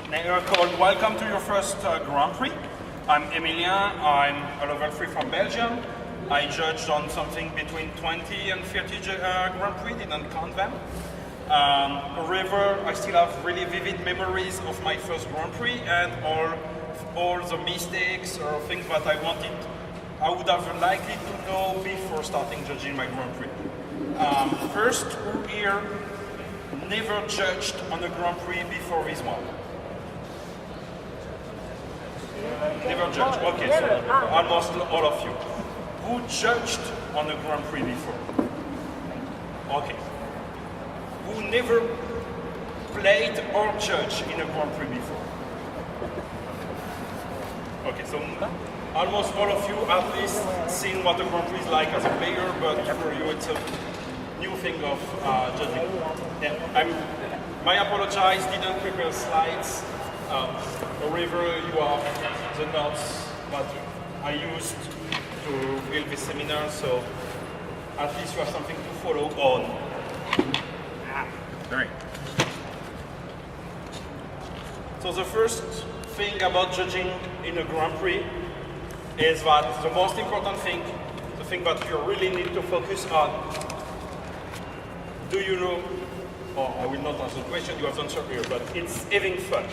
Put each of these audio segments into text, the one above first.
They are called Welcome to your first Grand Prix. I'm Emilien, I'm a level 3 from Belgium. I judged on something between 20 and 30 Grand Prix, didn't count them. However, I still have really vivid memories of my first Grand Prix and all the mistakes or things that I would have likely to know before starting judging my Grand Prix. First, who here never judged on a Grand Prix before this one? Never judged, okay, so almost all of you. Who judged on a Grand Prix before? Okay. Who never played or judged in a Grand Prix before? Okay, so almost all of you at least seen what a Grand Prix is like as a player, but for you it's a new thing of judging. Yeah, my apologies, didn't prepare slides. However, you have the notes that I used to build this seminar, so at least you have something to follow on. Great. So the first thing about judging in a Grand Prix is that the most important thing, the thing that you really need to focus on, do you know, I will not answer the question, you have answered here, but it's having fun.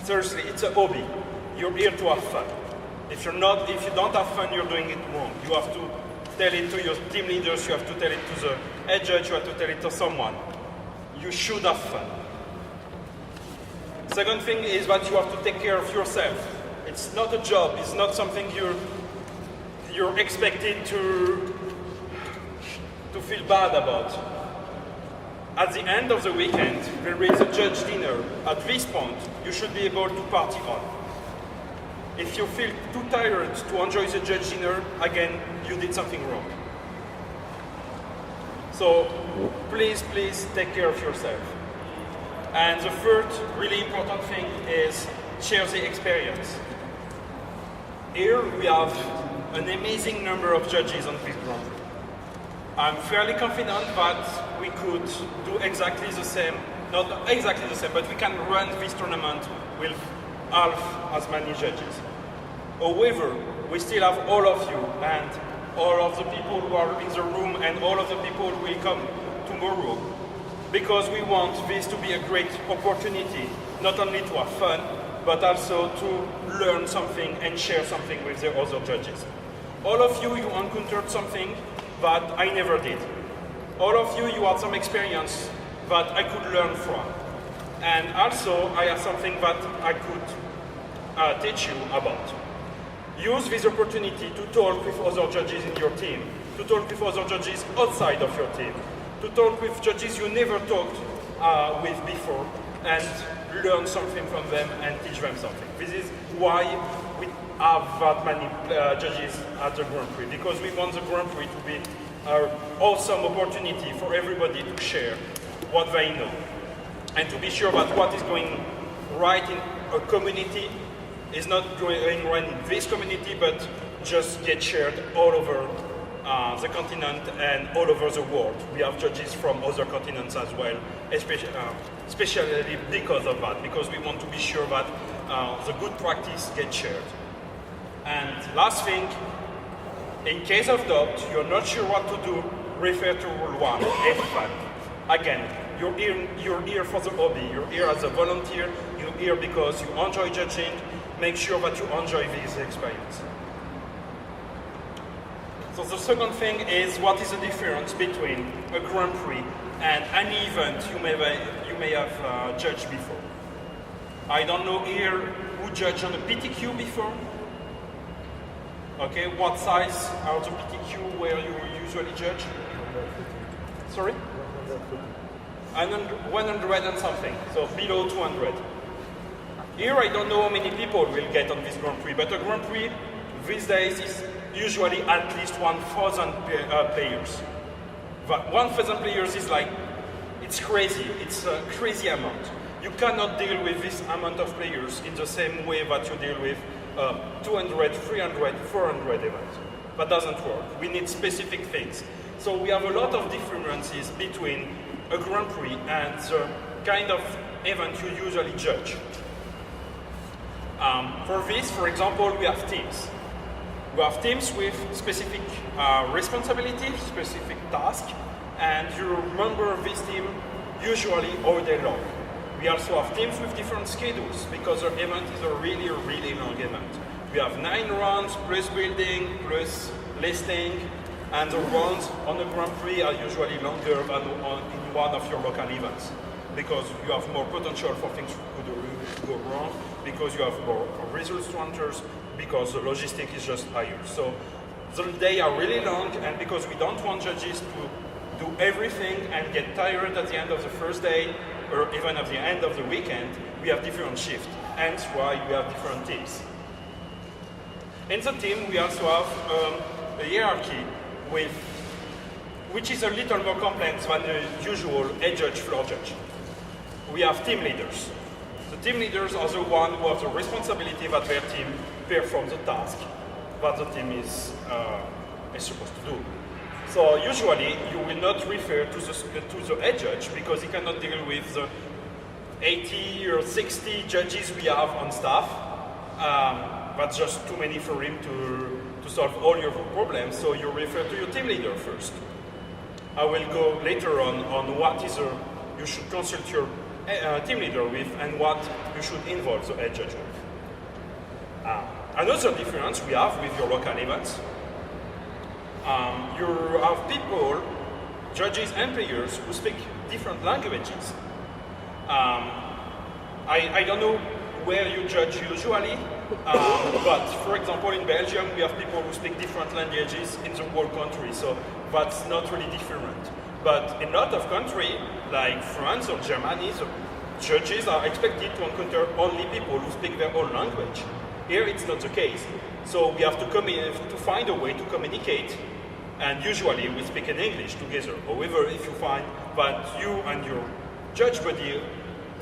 Seriously, it's a hobby. You're here to have fun. If you don't have fun, you're doing it wrong. You have to tell it to your team leaders, you have to tell it to the head judge, you have to tell it to someone. You should have fun. Second thing is that you have to take care of yourself. It's not a job, it's not something you're expected to feel bad about. At the end of the weekend, there is a judge dinner. At this point, you should be able to party on. If you feel too tired to enjoy the judge dinner, again, you did something wrong. So please take care of yourself. And the third really important thing is share the experience. Here we have an amazing number of judges on this Grand Prix. I'm fairly confident that we could do exactly the same, not exactly the same, but we can run this tournament with half as many judges. However, we still have all of you and all of the people who are in the room and all of the people who will come tomorrow, because we want this to be a great opportunity, not only to have fun, but also to learn something and share something with the other judges. All of you encountered something that I never did. All of you had some experience that I could learn from. And also, I have something that I could teach you about. Use this opportunity to talk with other judges in your team, to talk with other judges outside of your team, to talk with judges you never talked with before, and learn something from them and teach them something. This is why we have that many judges at the Grand Prix, because we want the Grand Prix to be an awesome opportunity for everybody to share what they know, and to be sure that what is going right in a community is not going right in this community, but just get shared all over the continent and all over the world. We have judges from other continents as well, especially because of that, because we want to be sure that the good practice gets shared. And last thing, in case of doubt, you're not sure what to do, refer to Rule 1, have fun. Again, you're here for the hobby, you're here as a volunteer, you're here because you enjoy judging. Make sure that you enjoy this experience. So the second thing is, what is the difference between a Grand Prix and any event you may have judged before? I don't know here who judged on a PTQ before. Okay, what size are the PTQ where you usually judge? Sorry? 100 and something, so below 200. Here I don't know how many people will get on this Grand Prix, but a Grand Prix these days is usually at least 1,000 players. 1,000 players is like, it's crazy, it's a crazy amount. You cannot deal with this amount of players in the same way that you deal with 200, 300, 400 events. That doesn't work. We need specific things. So we have a lot of differences between a Grand Prix and the kind of event you usually judge. For this, for example, we have teams. We have teams with specific responsibilities, specific tasks, and you remember this team usually all day long. We also have teams with different schedules because our event is a really, really long event. We have 9 rounds, plus building, plus listing, and the rounds on the Grand Prix are usually longer than in one of your local events because you have more potential for things to go wrong, because you have more results to enter, because the logistic is just higher. So the days are really long, and because we don't want judges to do everything and get tired at the end of the first day or even at the end of the weekend, we have different shifts, hence why we have different teams. In the team, we also have a hierarchy which is a little more complex than the usual head judge, floor judge. We have team leaders. The team leaders are the ones who have the responsibility that their team performs the task that the team is supposed to do. So usually you will not refer to the head judge because he cannot deal with the 80 or 60 judges we have on staff. That's just too many for him to solve all your problems, so you refer to your team leader first. I will go later on what you should consult your team leader with and what you should involve the head judge with. Another difference we have with your local events, you have people, judges and players who speak different languages. I don't know where you judge usually, but for example in Belgium we have people who speak different languages in the whole country, so that's not really different. But in a lot of countries, like France or Germany, the judges are expected to encounter only people who speak their own language. Here it's not the case. So we have to find a way to communicate, and usually we speak in English together. However, if you find that you and your judge buddy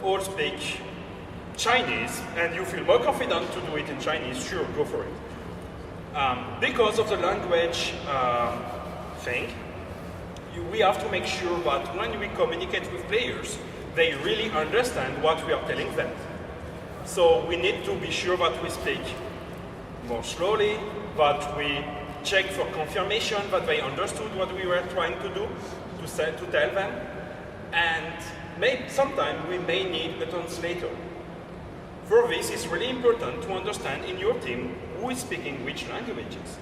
all speak Chinese and you feel more confident to do it in Chinese, sure, go for it. Because of the language thing, we have to make sure that when we communicate with players, they really understand what we are telling them. So we need to be sure that we speak more slowly, that we check for confirmation that they understood what we were trying to do, to tell them, and sometimes we may need a translator. For this, it's really important to understand in your team who is speaking which languages.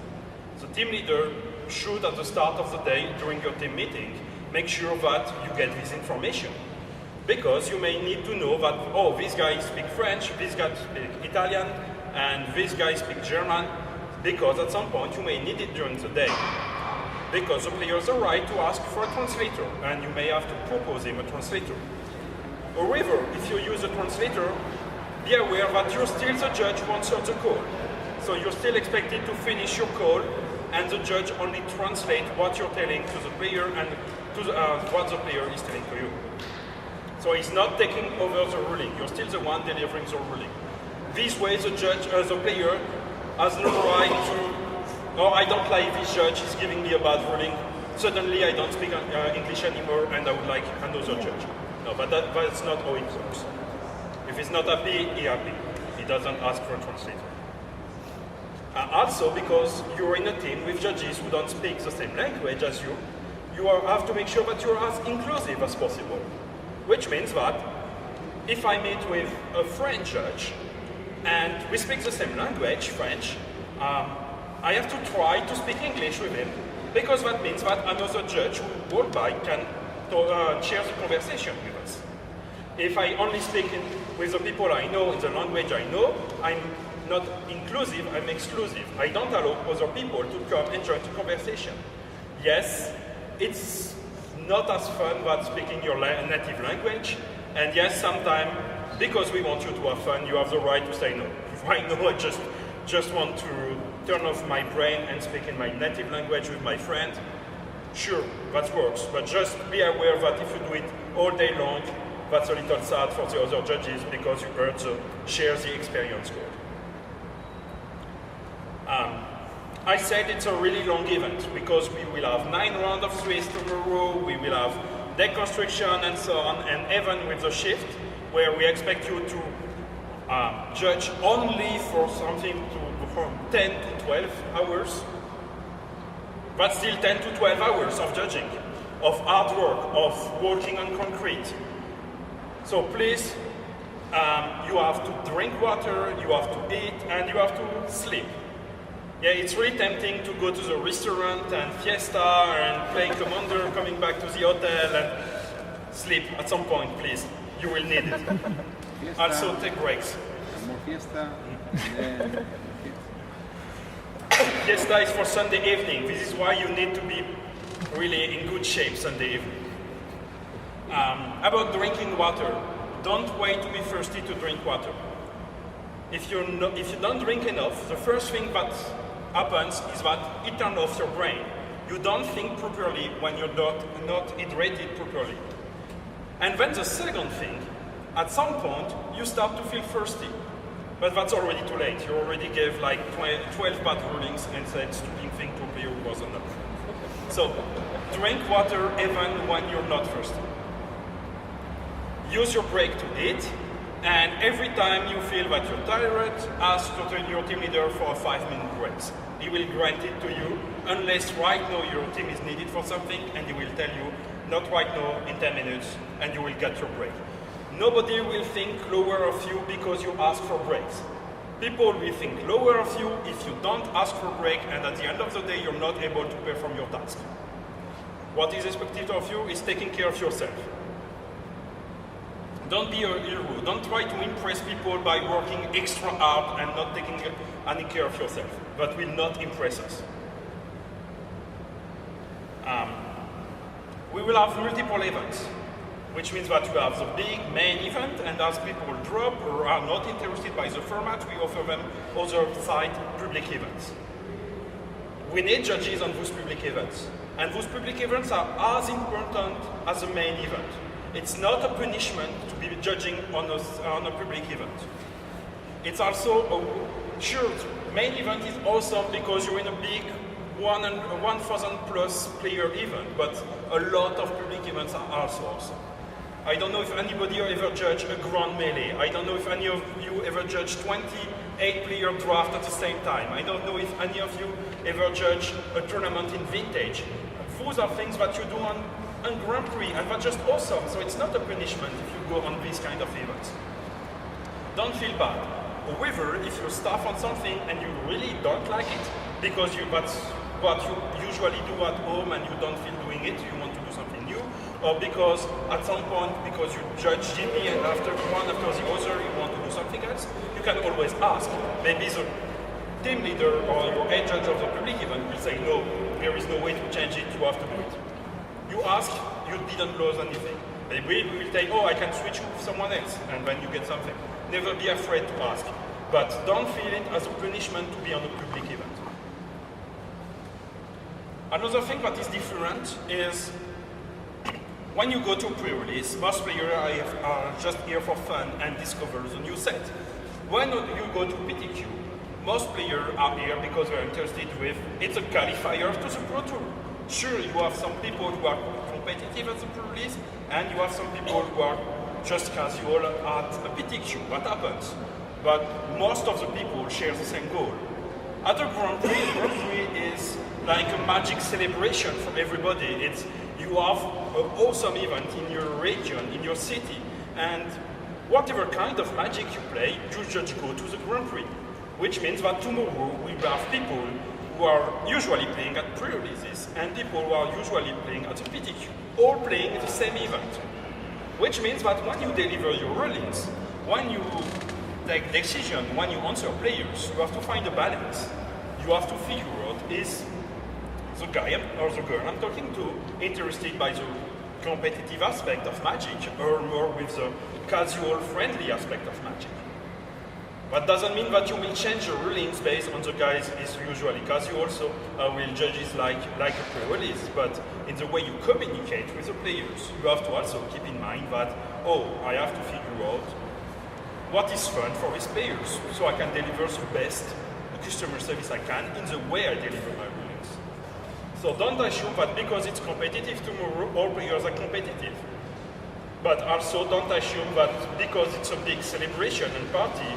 The team leader should, at the start of the day, during your team meeting, make sure that you get this information. Because you may need to know that, oh, this guy speaks French, this guy speaks Italian, and this guy speaks German, because at some point you may need it during the day. Because the players are right to ask for a translator, and you may have to propose him a translator. However, if you use a translator, be aware that you're still the judge who answers the call. So you're still expected to finish your call, and the judge only translates what you're telling to the player and what the player is telling to you. So he's not taking over the ruling. You're still the one delivering the ruling. This way, the player has no right to, oh, I don't like this judge, he's giving me a bad ruling. Suddenly, I don't speak English anymore, and I would like another judge. No, but that's not how it works. If he's not happy, he's happy. He doesn't ask for a translator. Also, because you're in a team with judges who don't speak the same language as you, have to make sure that you're as inclusive as possible. Which means that if I meet with a French judge and we speak the same language, French, I have to try to speak English with him, because that means that another judge who walks by can share the conversation with us. If I only speak with the people I know in the language I know, I'm not inclusive, I'm exclusive. I don't allow other people to come and join the conversation. Yes, it's not as fun as speaking your native language, and yes, sometimes, because we want you to have fun, you have the right to say no. If I know I just want to turn off my brain and speak in my native language with my friend, sure, that works, but just be aware that if you do it all day long, that's a little sad for the other judges because you heard the share the experience code. I said it's a really long event because we will have 9 rounds of threes tomorrow, we will have deck construction and so on, and even with the shift, where we expect you to judge only for something from 10 to 12 hours, but still 10 to 12 hours of judging, of hard work, of working on concrete. So please, you have to drink water, you have to eat, and you have to sleep. Yeah, it's really tempting to go to the restaurant and fiesta and play Commander, coming back to the hotel and sleep at some point, please. You will need it. Fiesta, Also, take breaks. more fiesta, and then Fiesta is for Sunday evening. This is why you need to be really in good shape Sunday evening. About drinking water, don't wait to be thirsty to drink water. If you don't drink enough, the first thing that happens is that it turns off your brain. You don't think properly when you're not hydrated properly. And then the second thing, at some point, you start to feel thirsty. But that's already too late. You already gave like 12 bad rulings and said stupid thing to be was enough. So drink water even when you're not thirsty. Use your break to eat, and every time you feel that you're tired, ask your team leader for a 5-minute break. He will grant it to you, unless right now your team is needed for something, and he will tell you, not right now, in 10 minutes, and you will get your break. Nobody will think lower of you because you ask for breaks. People will think lower of you if you don't ask for a break, and at the end of the day, you're not able to perform your task. What is expected of you is taking care of yourself. Don't be a hero. Don't try to impress people by working extra hard and not taking any care of yourself. That will not impress us. We will have multiple events, which means that we have the big main event, and as people drop or are not interested by the format, we offer them other side public events. We need judges on those public events, and those public events are as important as the main event. It's not a punishment to be judging on a public event. It's also sure, main event is awesome because you're in a big 1,000 plus player event, but a lot of public events are also awesome. I don't know if anybody ever judged a Grand Melee. I don't know if any of you ever judged 28-player draft at the same time. I don't know if any of you ever judged a tournament in Vintage. Those are things that you do on Grand Prix, and that's just awesome. So it's not a punishment if you go on these kind of events. Don't feel bad. However, if you staff on something and you really don't like it, because that's what you usually do at home and you don't feel doing it, you want to do something new, or because at some point, because you judge GP and after one after the other, you want to do something else, you can always ask. Maybe the team leader or your head judge of the public event will say, no, there is no way to change it, you have to do it. You ask, you didn't lose anything. Maybe we will say, oh, I can switch with someone else, and then you get something. Never be afraid to ask. But don't feel it as a punishment to be on a public event. Another thing that is different is when you go to pre-release, most players are just here for fun and discover the new set. When you go to PTQ, most players are here because they're interested with, it's a qualifier to the Pro Tour. Sure, you have some people who are competitive at the pre-release, and you have some people who are just casual at a PTQ. What happens? But most of the people share the same goal. At the Grand Prix is like a magic celebration for everybody. It's you have an awesome event in your region, in your city, and whatever kind of magic you play, you just go to the Grand Prix. Which means that tomorrow we will have people who are usually playing at pre-releases and people who are usually playing at the PTQ, all playing the same event. Which means that when you deliver your rulings, when you take decision, when you answer players, you have to find a balance. You have to figure out, is the guy or the girl I'm talking to interested by the competitive aspect of Magic or more with the casual, friendly aspect of Magic? That doesn't mean that you will change your rulings based on the guys is usually casual, so will judge it like a pre-release, but in the way you communicate with the players, you have to also keep in mind that, oh, I have to figure out what is fun for these players, so I can deliver the best customer service I can in the way I deliver my rulings. So don't assume that because it's competitive tomorrow, all players are competitive. But also don't assume that because it's a big celebration and party,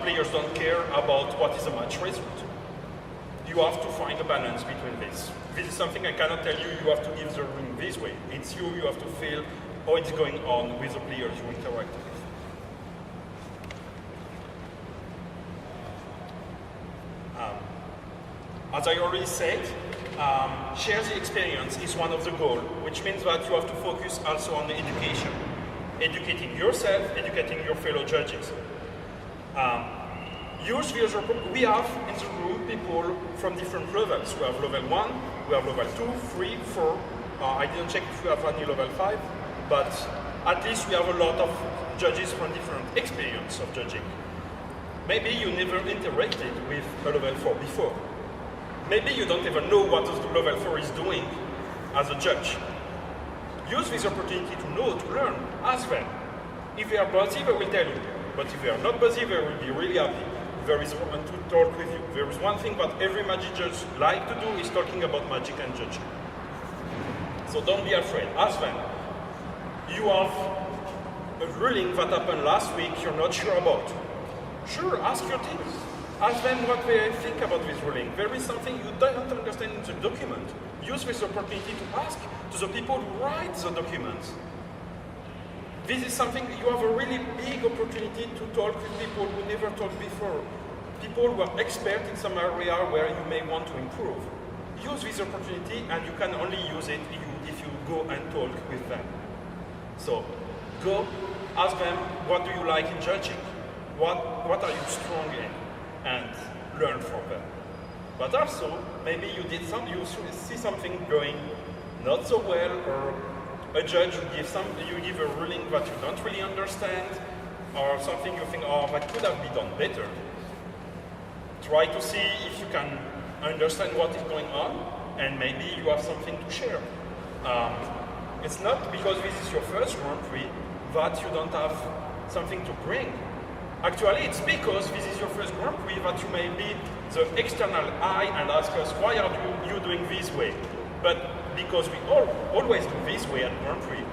players don't care about what is the match result. You have to find a balance between this. This is something I cannot tell you, you have to give the ring this way. It's you have to feel how it's going on with the players you interact with. As I already said, share the experience is one of the goals, which means that you have to focus also on the education. Educating yourself, educating your fellow judges. Use the other, we have in the room people from different levels. We have level 1, we have level 2, 3, 4. I didn't check if we have any level 5, but at least we have a lot of judges from different experience of judging. Maybe you never interacted with a level 4 before. Maybe you don't even know what the level 4 is doing as a judge. Use this opportunity to know, to learn, ask them. If they are busy, they will tell you. But if they are not busy, they will be really happy. There is one to talk with you. There is one thing that every magic judge like to do is talking about magic and judging. So don't be afraid, ask them. You have a ruling that happened last week you're not sure about. Sure, ask your team. Ask them what they think about this ruling. There is something you don't understand in the document. Use this opportunity to ask to the people who write the documents. This is something you have a really big opportunity to talk with people who never talked before. People who are expert in some area where you may want to improve. Use this opportunity and you can only use it if you go and talk with them. So go, ask them what do you like in judging? What are you strong in? And learn from them. But also, maybe you see something going not so well, or a judge you give a ruling that you don't really understand, or something you think, oh, that could have been done better. Try to see if you can understand what is going on, and maybe you have something to share. It's not because this is your first Grand Prix that you don't have something to bring. Actually, it's because this is your first Grand Prix that you may be the external eye and ask us, why are you doing this way? But because we always do this way at Grand Prix.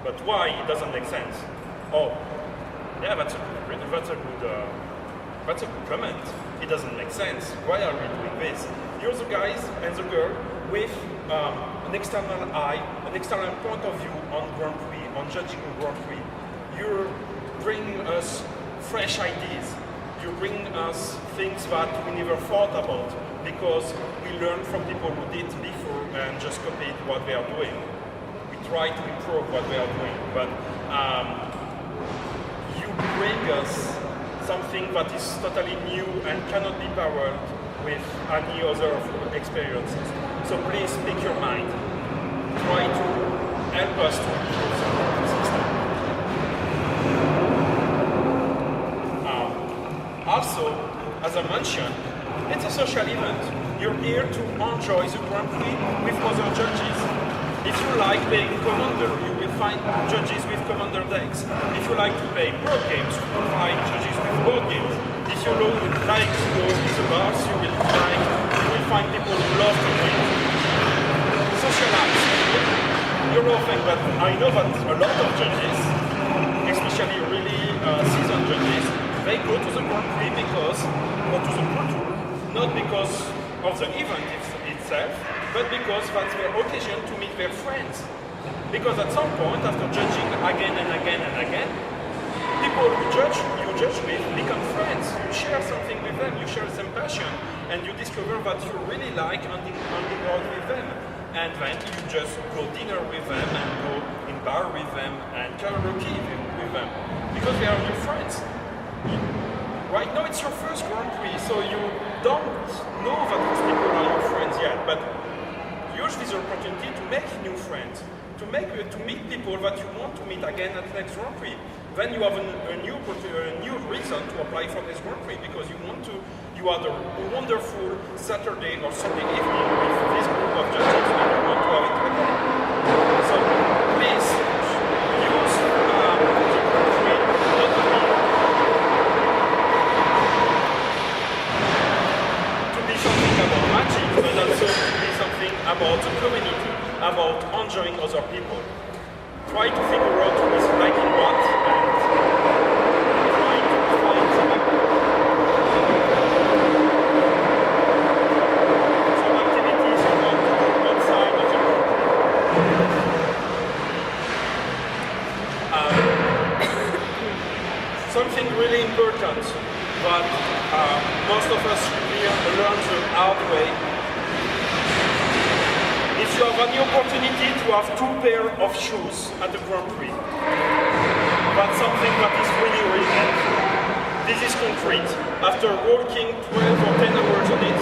But why? It doesn't make sense. Oh, yeah, that's a good comment. It doesn't make sense. Why are we doing this? You're the guys and the girl with an external eye, an external point of view on Grand Prix, on judging Grand Prix. You're bringing us fresh ideas. You bring us things that we never thought about because we learn from people who did before and just copied what they are doing. We try to improve what they are doing, but you bring us something that is totally new and cannot be powered with any other experiences. So please speak your mind. Try to help us to improve the system. Also, as I mentioned, it's a social event. You're here to enjoy the Grand Prix with other judges. If you like playing Commander, you will find judges with Commander decks. If you like to play board games, you will find judges with board games. If you like to go to the bars, you will find people who love to drink. Socialize. You're laughing, but I know that a lot of judges, especially really seasoned judges, they go to the Grand Prix or to the Pro Tour, not because of the event itself, but because that's their occasion to meet their friends. Because at some point, after judging again and again and again, people you judge with become friends. You share something with them, you share some passion, and you discover that you really like hanging out with them. And then you just go dinner with them and go in bar with them and karaoke with them. Because they are your friends. Right now it's your first Grand Prix, so you don't know that those people are your friends yet, but use this opportunity to make new friends, to meet people that you want to meet again at next Grand Prix. Then you have a new reason to apply for this Grand Prix because you had a wonderful Saturday or Sunday evening with this group of judges and you want to have it again. So please use the Grand Prix not to be something about magic, but also to be something enjoying other people. Try to figure out who is liking what and try to find some activities you want to do outside of the group. Something really important, but most of us learn the hard way. If you have any opportunity to have 2 pairs of shoes at the Grand Prix, that's something that is really, really helpful. This is concrete. After working 12 or 10 hours on it,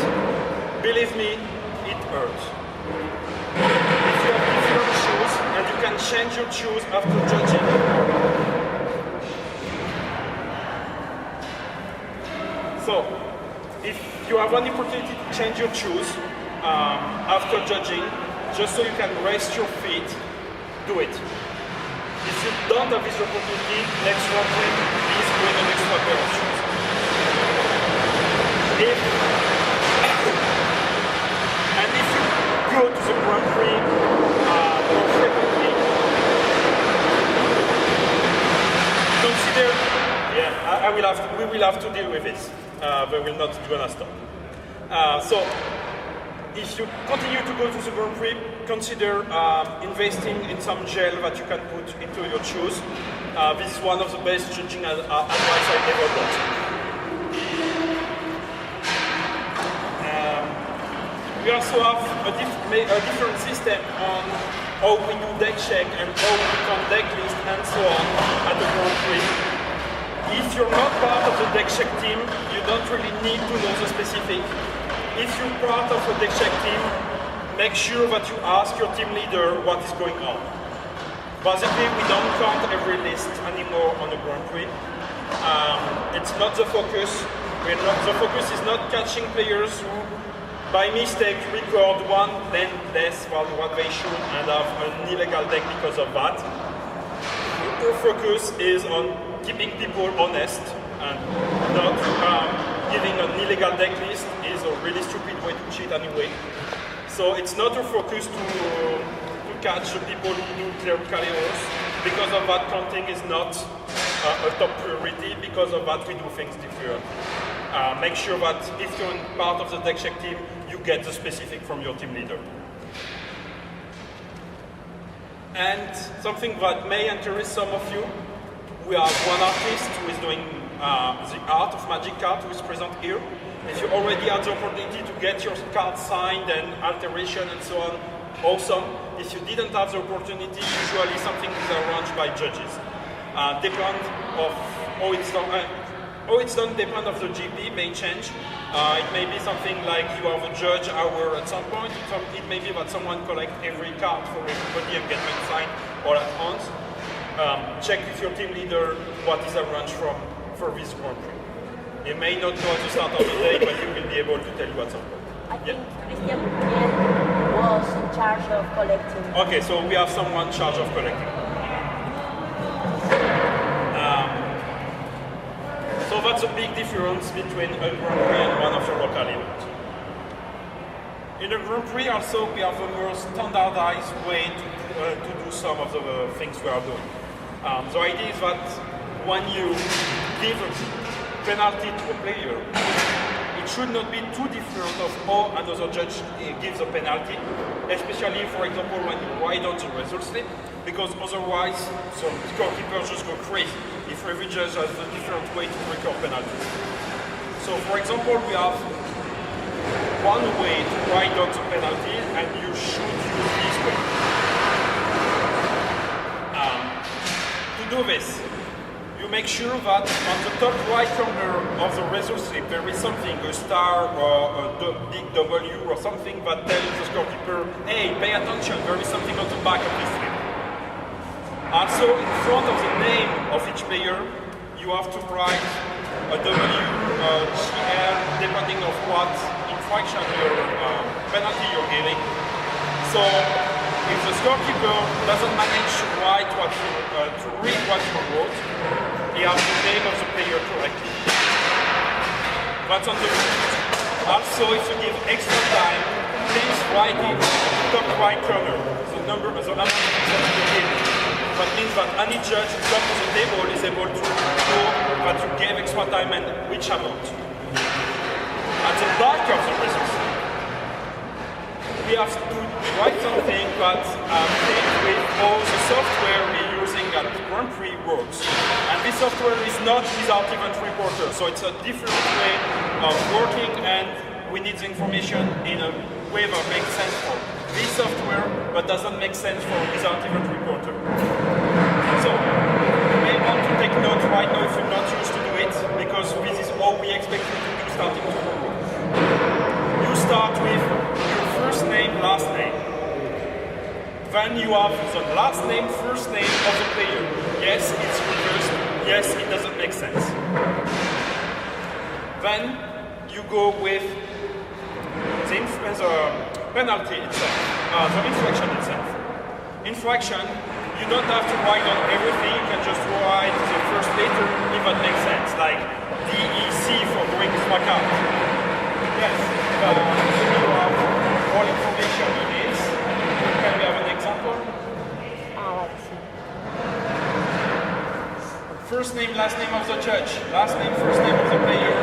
believe me, it hurts. If you have different shoes and you can change your shoes after judging, so, if you have any opportunity to change your shoes after judging, just so you can rest your feet, do it. If you don't have this opportunity, next Grand Prix, please bring an extra pair of shoes. And if you go to the Grand Prix more frequently, consider, we will have to deal with this. But we're not gonna stop. So, if you continue to go to the Grand Prix, consider investing in some gel that you can put into your shoes. This is one of the best judging advice I've ever got. We also have a different system on how we do deck check and how we can deck list and so on at the Grand Prix. If you're not part of the deck check team, you don't really need to know the specific. If you're part of a deck check team, make sure that you ask your team leader what is going on. Basically, we don't count every list anymore on the Grand Prix. It's not the focus. The focus is not catching players who, by mistake, record one lane less than what they should and have an illegal deck because of that. Our focus is on keeping people honest and not giving an illegal deck list is a really stupid way to cheat anyway. So it's not our focus to catch the people who do clerical errors. Because of that, counting is not a top priority. Because of that, we do things different. Make sure that if you're part of the deck check team, you get the specific from your team leader. And something that may interest some of you, we have one artist who is doing the art of Magic card who is present here. If you already had the opportunity to get your card signed and alteration and so on, awesome. If you didn't have the opportunity, usually something is arranged by judges. Depend of how it's done. How it's done depend of the GP, may change. It may be something like you have a judge hour at some point. It may be that someone collects every card for everybody and get them signed all at once. Check with your team leader what is arranged for this Grand Prix. You may not know at the start of the day, but you will be able to tell you at some point. I think Christian was in charge of collecting. Okay, so we have someone in charge of collecting. So that's a big difference between a Grand Prix and one of the local events. In a Grand Prix also we have a more standardized way to do some of the things we are doing. The idea is that when you give a penalty to a player, it should not be too different of how another judge gives a penalty, especially, for example, when you write out the result slip, because otherwise some scorekeepers just go crazy if every judge has a different way to record penalties. So, for example, we have one way to write out the penalty, and you should use this way. To do this, you make sure that on the top right corner of the result slip there is something, a star or a big W or something that tells the scorekeeper, hey, pay attention, there is something on the back of this slip. Also, in front of the name of each player, you have to write a W, GR, depending on what infraction penalty you're giving. So, if the scorekeeper doesn't manage to write to read what you wrote, he has the name of the player correctly. That's on the Also, if you give extra time please write it top right corner, the number, the amount that you gave. That means that any judge who comes to the table is able to know that you gave extra time and which amount. At the back of the results, we have to write something that fits with all the software we're using at Grand Prix works. And this software is not without event reporter, so it's a different way of working, and we need the information in a way that makes sense for this software, but doesn't make sense for without event reporter. So, you may want to take note right now if you're not used to do it, because this is all we expect you to do starting tomorrow. You start with your first name, last name. Then you have the last name, first name of the player. Yes, it's reversed. Yes, it doesn't make sense. Then you go with the penalty itself, the infraction itself. Infraction, you don't have to write on everything, you can just write the first letter if that makes sense, like DEC for going through a card. Yes, you have all information on this. Can we have an example? Let's see. First name, last name of the judge, last name, first name of the player,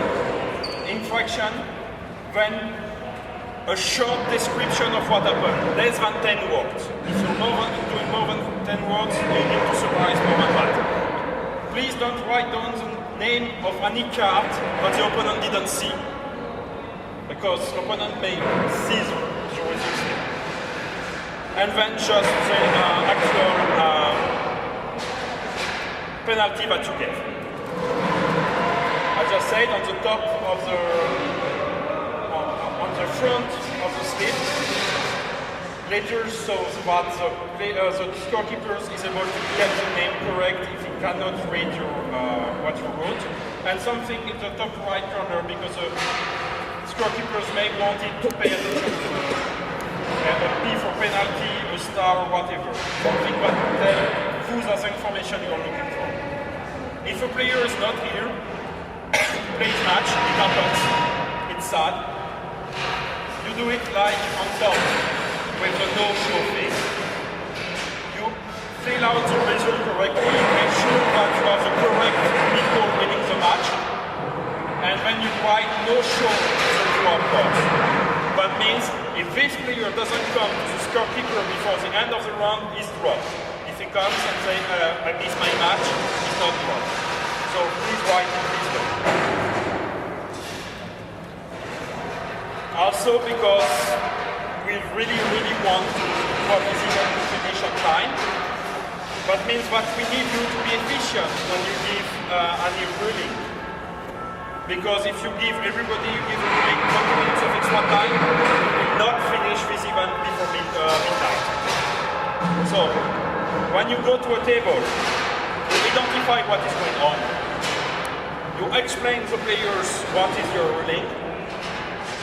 infraction, then a short description of what happened, less than 10 words. If you're doing more than 10 words, you need to summarize more than that. Please don't write down the name of any card that the opponent didn't see, because the opponent may see the results. And then just the actual penalty that you gave. As I said, on the top of the front of the slip, letters so that the scorekeeper is able to get the name correct if he cannot read what you wrote, and something in the top right corner because the scorekeepers may want it to pay attention to a P for penalty, a star, or whatever. Something that will tell who's the information you're looking for. If a player is not here, plays match, it happens, it's sad. You do it like on top, with the no-show thing. You fill out the result correctly, make sure that you have the correct people winning the match, and then you write no-show the draw box. That means if this player doesn't come to the scorekeeper before the end of the round, he's dropped. If he comes and says, I missed my match, he's not dropped. So please write it this way. Also because we really want to this event to finish on time. That means that we need you to be efficient when you give any ruling. Because if you give everybody, you give a ruling 20 minutes of extra time, you will not finish this event before midnight. So, when you go to a table, you identify what is going on. You explain to the players what is your ruling.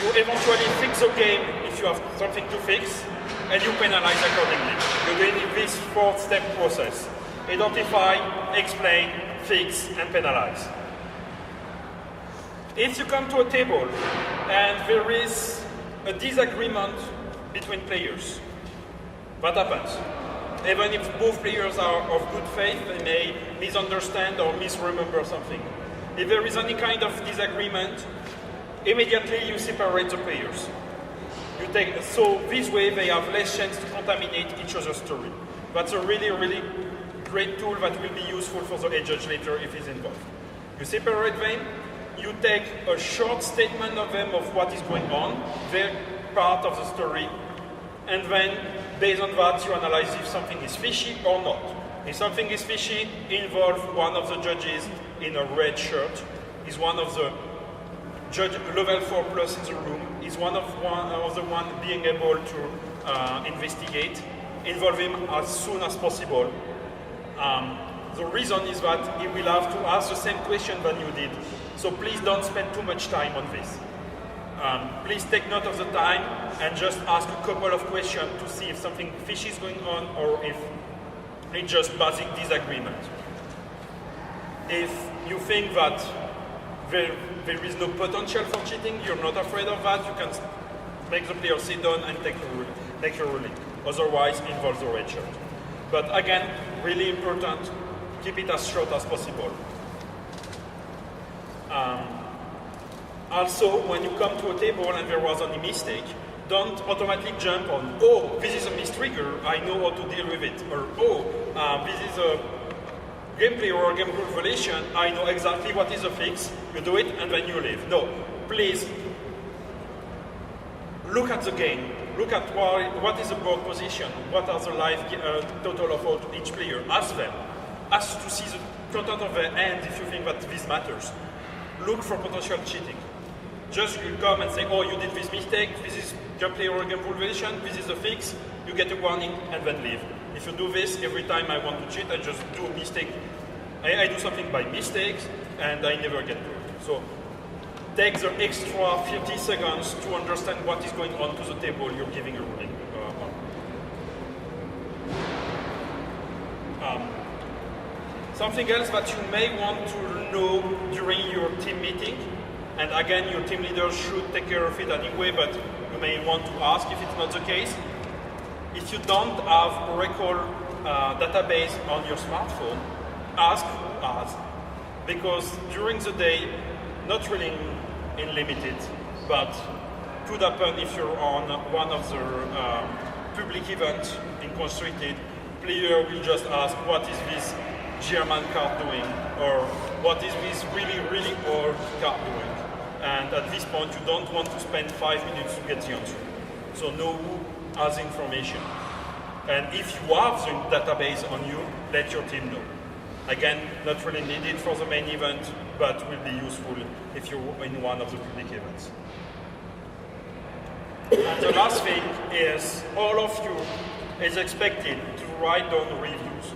You eventually fix the game if you have something to fix, and you penalize accordingly. You're doing this 4-step process. Identify, explain, fix, and penalize. If you come to a table and there is a disagreement between players, what happens? Even if both players are of good faith, they may misunderstand or misremember something. If there is any kind of disagreement, immediately you separate the players. So this way they have less chance to contaminate each other's story. That's a really great tool that will be useful for the head judge later if he's involved. You separate them, you take a short statement of them of what is going on, their part of the story, and then based on that you analyze if something is fishy or not. If something is fishy, involve one of the judges in a red shirt, is one of the judge level 4 plus in the room, is one of the one being able to investigate, involve him as soon as possible. The reason is that he will have to ask the same question than you did. So please don't spend too much time on this. Please take note of the time and just ask a couple of questions to see if something fishy is going on or if it's just basic disagreement. If you think that there is no potential for cheating, you're not afraid of that, you can make the player sit down and take your ruling. Otherwise, involve the red shirt. But again, really important, keep it as short as possible. Also, when you come to a table and there was any mistake, don't automatically jump on, oh, this is a mistrigger, I know how to deal with it. Or, oh, this is a gameplay or a game rule violation, I know exactly what is the fix, you do it and then you leave. No, please, look at the game, look at what is the board position, what are the life total of each player, ask them. Ask to see the content of their hand if you think that this matters. Look for potential cheating. Just you come and say, oh, you did this mistake, this is gameplay or game rule violation, this is the fix, you get a warning and then leave. If you do this, every time I want to cheat, I just do a mistake. I do something by mistakes and I never get caught. So take the extra 50 seconds to understand what is going on to the table you're giving a ruling on. Something else that you may want to know during your team meeting, and again, your team leader should take care of it anyway, but you may want to ask if it's not the case. If you don't have a record database on your smartphone, ask who has. Because during the day, not really in limited, but could happen if you're on one of the public events in constricted, player will just ask, what is this German card doing? Or what is this really, really old card doing? And at this point, you don't want to spend 5 minutes to get the answer. So know who has information. And if you have the database on you, let your team know. Again, not really needed for the main event, but will be useful if you're in one of the public events. And the last thing is, all of you is expected to write down reviews.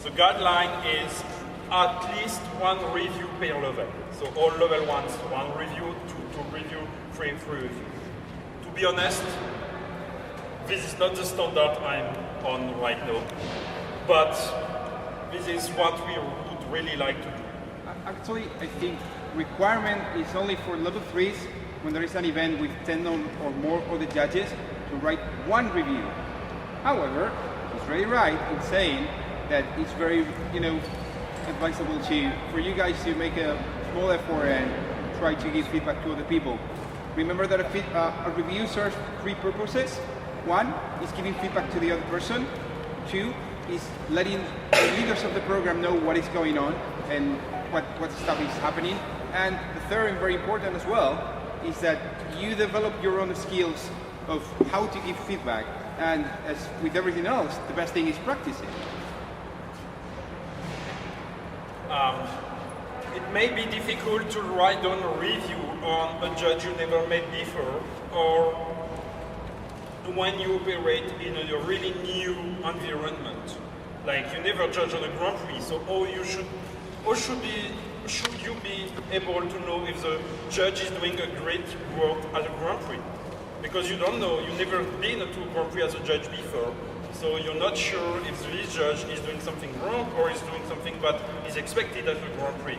The guideline is at least one review per level. So all level 1s, one review, two review, three review. To be honest, this is not the standard I'm on right now, but this is what we would really like to do. Actually, I think requirement is only for level 3s when there is an event with 10 or more other judges to write one review. However, he's very right in saying that it's very, advisable for you guys to make a small effort and try to give feedback to other people. Remember that a review serves 3 purposes. 1 is giving feedback to the other person. 2 is letting the leaders of the program know what is going on and what stuff is happening. And the third, and very important as well, is that you develop your own skills of how to give feedback. And as with everything else, the best thing is practicing. It may be difficult to write down a review on a judge you never met before, or when you operate in a really new environment. Like you never judge on a Grand Prix, so should you be able to know if the judge is doing a great work at a Grand Prix? Because you don't know, you've never been to a Grand Prix as a judge before. So you're not sure if this judge is doing something wrong or is doing something that is expected at the Grand Prix.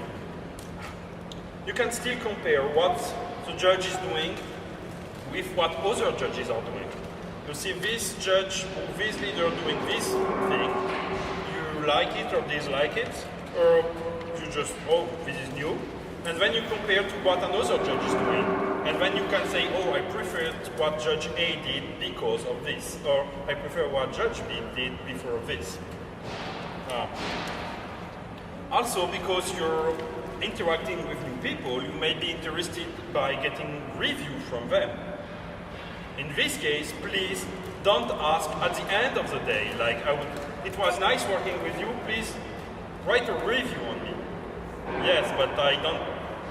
You can still compare what the judge is doing with what other judges are doing. You see this judge or this leader doing this thing, you like it or dislike it, or you just, oh, this is new. And then you compare to what another judge is doing. And then you can say, oh, I prefer what Judge A did because of this, or I prefer what Judge B did before this. Also, because you're interacting with new people, you may be interested by getting review from them. In this case, please don't ask at the end of the day, like, it was nice working with you, please write a review on me. Yes, but I don't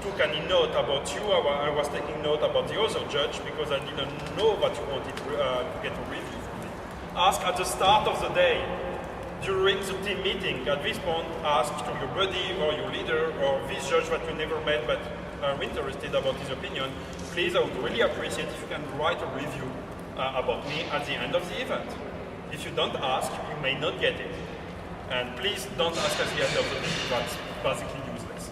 took any note about you. I was taking note about the other judge because I didn't know that you wanted to get a review from me. Ask at the start of the day, during the team meeting. At this point, ask to your buddy or your leader or this judge that you never met but are interested about his opinion. Please, I would really appreciate if you can write a review about me at the end of the event. If you don't ask, you may not get it. And please don't ask at the end of the day. That's basically useless.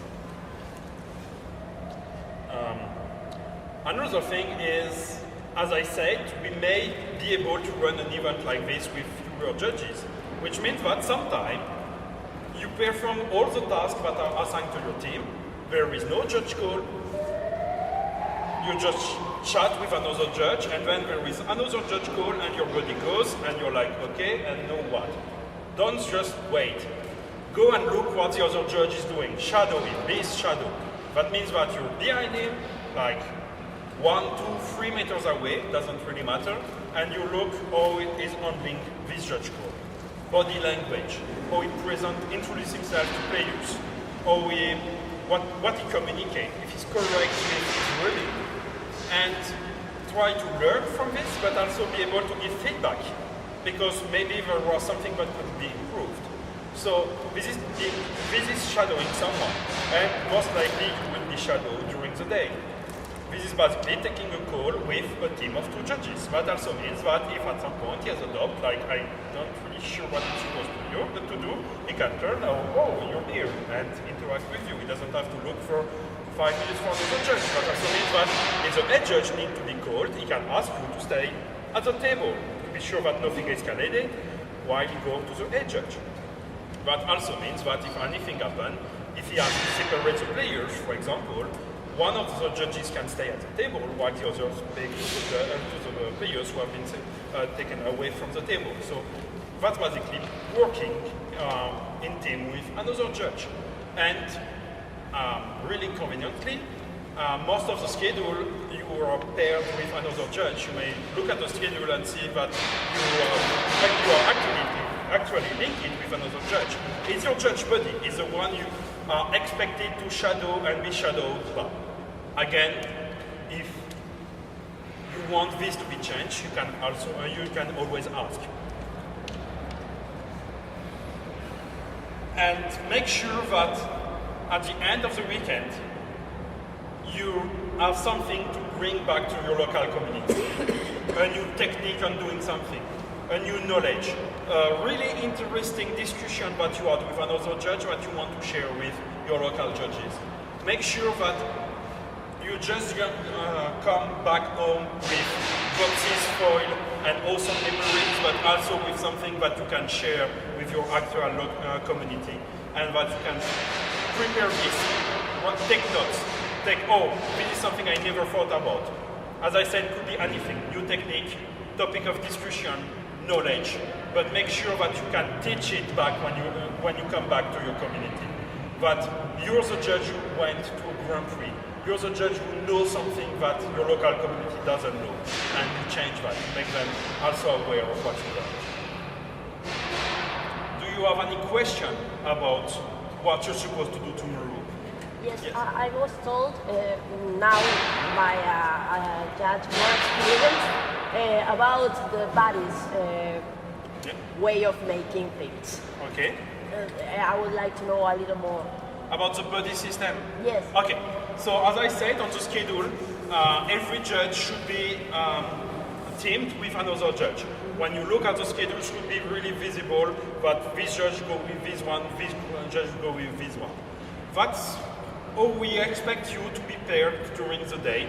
Another thing is as I said, we may be able to run an event like this with fewer judges, which means that sometimes you perform all the tasks that are assigned to your team, there is no judge call, you just chat with another judge, and then there is another judge call, and your body goes, and you're like, okay, and now what? Don't just wait. Go and look what the other judge is doing. Shadow him, be his shadow. That means that you're behind him, like 1, 2, 3 meters away, doesn't really matter, and you look how it is handling this judge call. Body language, how he introduces himself to players, how he, what he communicates, if he's correct with his reading, and try to learn from this, but also be able to give feedback, because maybe there was something that could be improved. So this is shadowing someone, and most likely you will be shadowed during the day. This is basically taking a call with a team of 2 judges. That also means that if at some point he has a doubt, like I'm not really sure what he's supposed to do, he can turn, oh, you're here, and interact with you. He doesn't have to look for 5 minutes for the judge. That also means that if the head judge needs to be called, he can ask you to stay at the table to be sure that nothing escalated while he goes to the head judge. That also means that if anything happens, if he has to separate the players, for example, one of the judges can stay at the table while the others take to the players who have been taken away from the table. So that's basically working in team with another judge. And really conveniently, most of the schedule you are paired with another judge. You may look at the schedule and see that you are actually linked with another judge. It's your judge buddy. It's the one you are expected to shadow and be shadowed by. Again, if you want this to be changed, you can always ask. And make sure that at the end of the weekend, you have something to bring back to your local community. A new technique on doing something, a new knowledge, a really interesting discussion that you had with another judge that you want to share with your local judges. Make sure that you just come back home with boxes, foil, and awesome memories, but also with something that you can share with your actual community, and that you can prepare this, take notes, this is something I never thought about. As I said, it could be anything, new technique, topic of discussion, knowledge, but make sure that you can teach it back when you come back to your community. That you're the judge who went to a Grand Prix. You're the judge who knows something that your local community doesn't know, and you change that, make them also aware of what you done. Do you have any question about what you're supposed to do tomorrow? Yes, I was told now by a judge more experienced about the body's way of making things. Okay. I would like to know a little more. About the buddy system? Yes. Okay, so as I said on the schedule, every judge should be teamed with another judge. When you look at the schedule, it should be really visible that this judge go with this one, this judge go with this one. That's how we expect you to be paired during the day,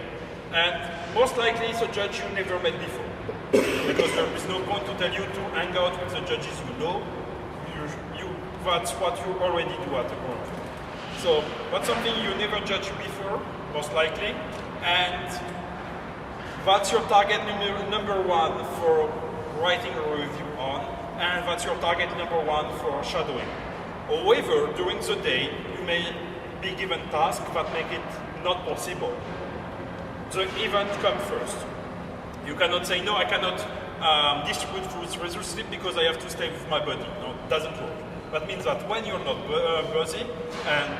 and most likely it's a judge you never met before. Because there is no point to tell you to hang out with the judges you know. That's what you already do at the Grand Prix. So that's something you never judged before, most likely, and that's your target number 1 for writing a review on, and that's your target number 1 for shadowing. However, during the day, you may be given tasks that make it not possible. The event comes first. You cannot say, no, I cannot distribute fruits resources because I have to stay with my buddy. No, it doesn't work. That means that when you're not busy and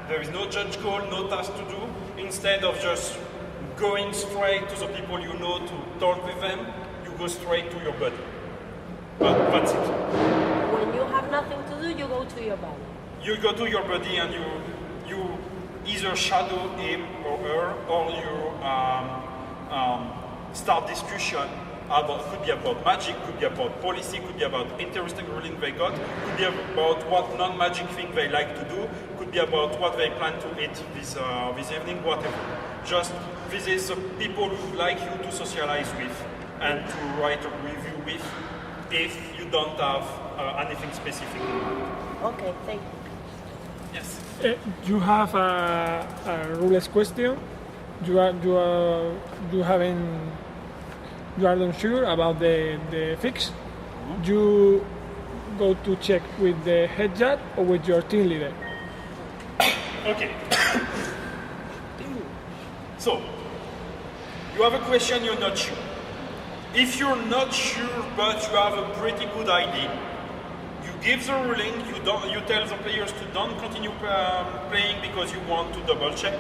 there is no judge call, no task to do, instead of just going straight to the people you know to talk with them, you go straight to your buddy. But that's it. When you have nothing to do, you go to your buddy. You go to your buddy and you either shadow him or her, or you start discussion could be about magic, could be about policy, could be about interesting ruling they got, could be about what non-magic thing they like to do, could be about what they plan to eat this evening, whatever. Just this is the people who like you to socialize with and to write a review with if you don't have anything specific. Okay, thank you. Yes. You have a rules question. You are not sure about the fix. You go to check with the head judge or with your team leader. Okay. So, you have a question you're not sure. If you're not sure but you have a pretty good idea, you give the ruling, you tell the players to don't continue playing because you want to double check,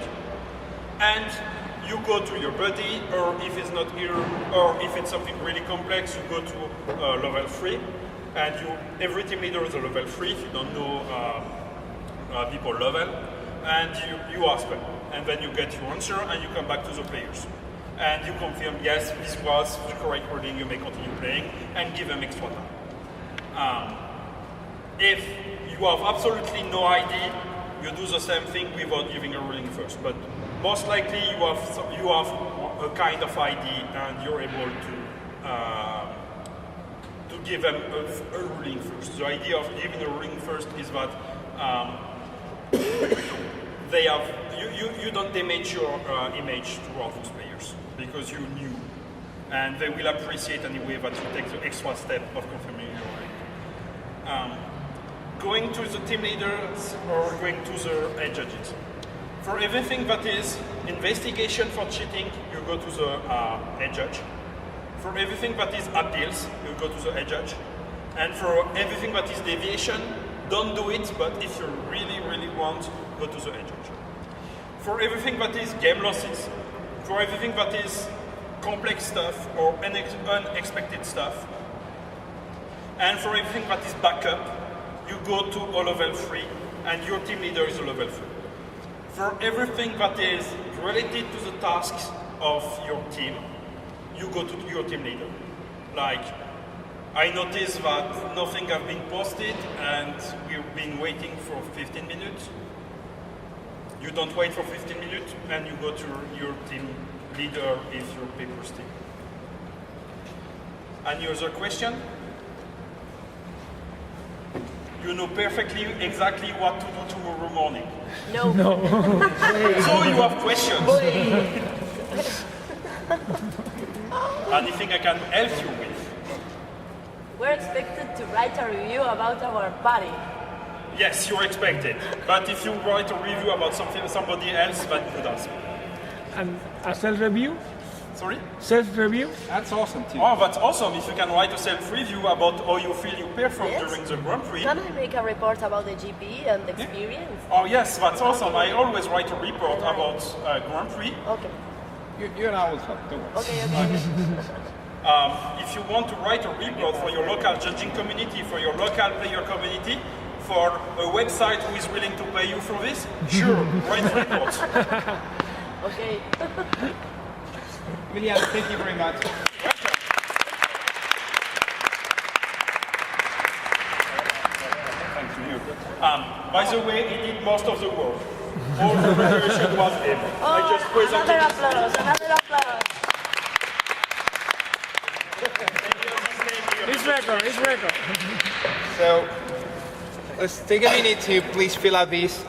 and you go to your buddy, or if it's not here, or if it's something really complex, you go to level 3, and every team leader is a level 3 if you don't know people level, and you ask them, and then you get your answer, and you come back to the players. And you confirm, yes, this was the correct ruling, you may continue playing, and give them extra time. If you have absolutely no idea, you do the same thing without giving a ruling first. But most likely you have a kind of idea, and you're able to give them a ruling first. The idea of giving a ruling first is that you don't damage your image towards those players because you knew, and they will appreciate anyway that you take the extra step of confirming your ruling. Going to the team leaders or going to the head judges. For everything that is investigation for cheating, you go to the head judge. For everything that is appeals, you go to the head judge. And for everything that is deviation, don't do it, but if you really, really want, go to the head judge. For everything that is game losses, for everything that is complex stuff or unexpected stuff, and for everything that is backup, you go to a level 3, and your team leader is a level 3. For everything that is related to the tasks of your team, you go to your team leader. Like, I noticed that nothing has been posted, and we've been waiting for 15 minutes. You don't wait for 15 minutes, and you go to your team leader if your papers team. Any other question? You know perfectly exactly what to do tomorrow morning. No. So you have questions. Anything I can help you with? We're expected to write a review about our party. Yes, you're expected. But if you write a review about somebody else, that could ask. And a self-review? Sorry? Self-review? That's awesome too. Oh, that's awesome. If you can write a self-review about how you feel you performed Yes. during the Grand Prix. Can I make a report about the GP and the experience? Oh yes, that's awesome. I always write a report about Grand Prix. Okay. You and I will talk. Don't worry. Okay. If you want to write a report for your local judging community, for your local player community, for a website who is willing to pay you for this, sure, write reports. Okay. Emilien, thank you very much. Thank you. By the way, he did most of the work. All the preparation was him. I just presented. Another applause. It's record. So let's take a minute to please fill out this.